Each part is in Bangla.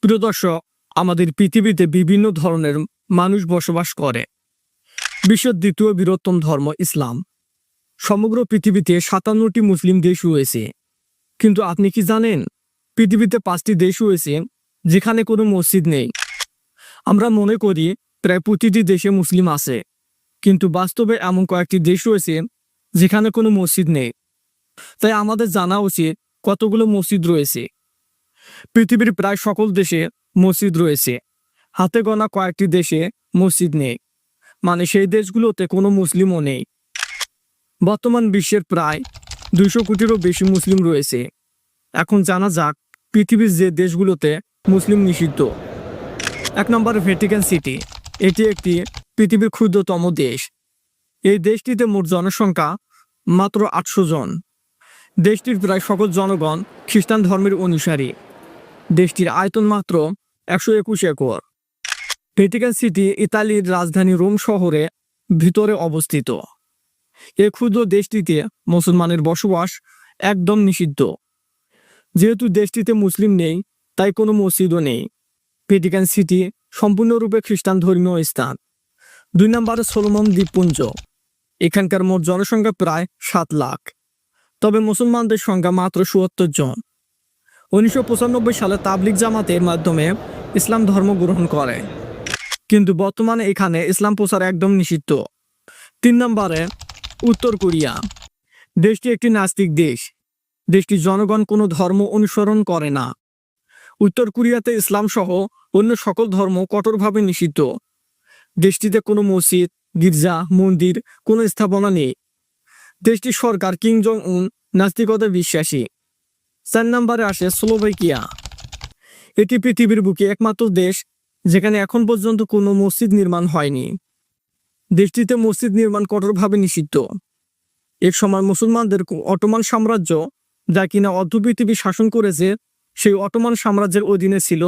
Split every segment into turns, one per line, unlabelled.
প্রিয় দর্শক, আমাদের পৃথিবীতে বিভিন্ন ধরনের মানুষ বসবাস করে। বিশ্বের দ্বিতীয় বৃহত্তম ধর্ম ইসলাম। সমগ্র পৃথিবীতে ৫৭টি মুসলিম দেশ রয়েছে। কিন্তু আপনি কি জানেন, পৃথিবীতে ৫টি দেশ রয়েছে যেখানে কোনো মসজিদ নেই। আমরা মনে করি প্রায় প্রতিটি দেশে মুসলিম আছে, কিন্তু বাস্তবে এমন কয়েকটি দেশ রয়েছে যেখানে কোনো মসজিদ নেই। তাই আমাদের জানা উচিত কতগুলো মসজিদ রয়েছে। পৃথিবীর প্রায় সকল দেশে মসজিদ রয়েছে, হাতে গোনা কয়েকটি দেশে মসজিদ নেই, মানে সেই দেশগুলোতে কোনো মুসলিমও নেই। বর্তমান বিশ্বের প্রায় ২০০ কোটিরও বেশি মুসলিম রয়েছে। এখন জানা যাক পৃথিবীর যে দেশগুলোতে মুসলিম নিষিদ্ধ। ১ নম্বর, ভ্যাটিকান সিটি। এটি একটি পৃথিবীর ক্ষুদ্রতম দেশ। এই দেশটিতে মোট জনসংখ্যা মাত্র ৮০০ জন। দেশটির প্রায় সকল জনগণ খ্রিস্টান ধর্মের অনুসারী। দেশটির আয়তন মাত্র ১২১ একর। ভ্যাটিকান সিটি ইতালির রাজধানী রোম শহরে ভিতরে অবস্থিত। এই ক্ষুদ্র দেশটিতে মুসলমানের বসবাস একদম নিষিদ্ধ। যেহেতু দেশটিতে মুসলিম নেই, তাই কোনো মসজিদও নেই। ভ্যাটিকান সিটি সম্পূর্ণরূপে খ্রিস্টান ধর্মীয় স্থান। ২ নম্বরে, সলোমন দ্বীপপুঞ্জ। এখানকার মোট জনসংখ্যা প্রায় ৭ লাখ, তবে মুসলমানদের সংখ্যা মাত্র ৭৪ জন। ১৯৯৫ সালে তাবলিগ জামাতের মাধ্যমে ইসলাম ধর্ম গ্রহণ করে, কিন্তু বর্তমানে এখানে ইসলাম প্রচার একদম নিষিদ্ধ। ৩ নম্বরে, উত্তর কোরিয়া। দেশটি একটি নাস্তিক দেশ। দেশটির জনগণ কোনো ধর্ম অনুসরণ করে না। উত্তর কোরিয়াতে ইসলাম সহ অন্য সকল ধর্ম কঠোরভাবে নিষিদ্ধ। দেশটিতে কোনো মসজিদ, গির্জা, মন্দির, কোনো স্থাপনা নেই। দেশটির সরকার কিং জং উন নাস্তিকতায় বিশ্বাসী। ৪ নম্বরে আসে স্লোভাকিয়া। এটি পৃথিবীর বুকে একমাত্র দেশ যেখানে এখন পর্যন্ত কোনো মসজিদ নির্মাণ হয়নি। দেশটিতে মসজিদ নির্মাণ কঠোরভাবে নিষিদ্ধ। এক সময় মুসলমানদের অটোমান সাম্রাজ্য, যা কিনা অর্ধ পৃথিবী শাসন করেছে, সেই অটোমান সাম্রাজ্যের অধীনে ছিল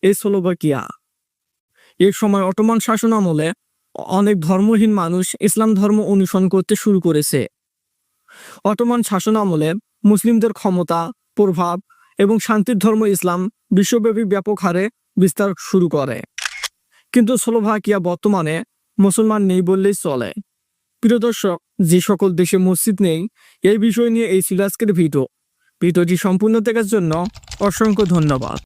এই স্লোভাকিয়া। এক সময় অটোমান শাসন আমলে অনেক ধর্মহীন মানুষ ইসলাম ধর্ম অনুসরণ করতে শুরু করেছে। অটোমান শাসন আমলে মুসলিমদের ক্ষমতা, প্রভাব এবং শান্তির ধর্ম ইসলাম বিশ্বব্যাপী ব্যাপক হারে বিস্তার শুরু করে। কিন্তু স্লোভাকিয়া বর্তমানে মুসলমান নেই বললেই চলে। প্রিয় দর্শক, যে সকল দেশে মসজিদ নেই, এই বিষয় নিয়ে এই ছিল আজকের ভিডিওটি সম্পূর্ণ দেখার জন্য অসংখ্য ধন্যবাদ।